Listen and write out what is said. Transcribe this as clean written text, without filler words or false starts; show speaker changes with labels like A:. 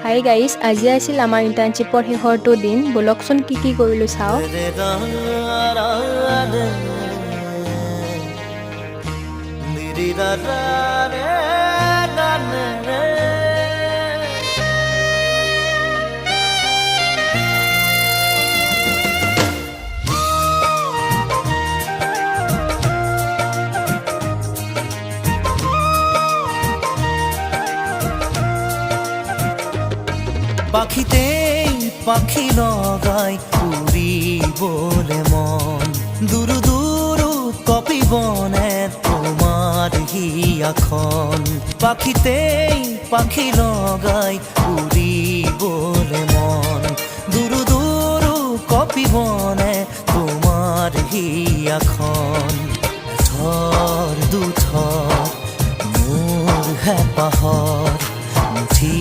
A: Hi guys, আজি আছিল আমাৰ ইণ্টাৰ্ণশ্বিপৰ শেষৰটো দিন। বলকচোন কি কৰিলোঁ চাওঁ।
B: পাখিতেই পাখি লগাই উড়িবলে মন, দুরু দুরু কপিবনে তোমার হিয়াখন। পাখিতেই পাখি লগাই উড়িবলে মন, দুরু দুরু কপিবনে তোমার হিয়াখন। থর দুথর মোৰ হেঁপাহৰ মুঠি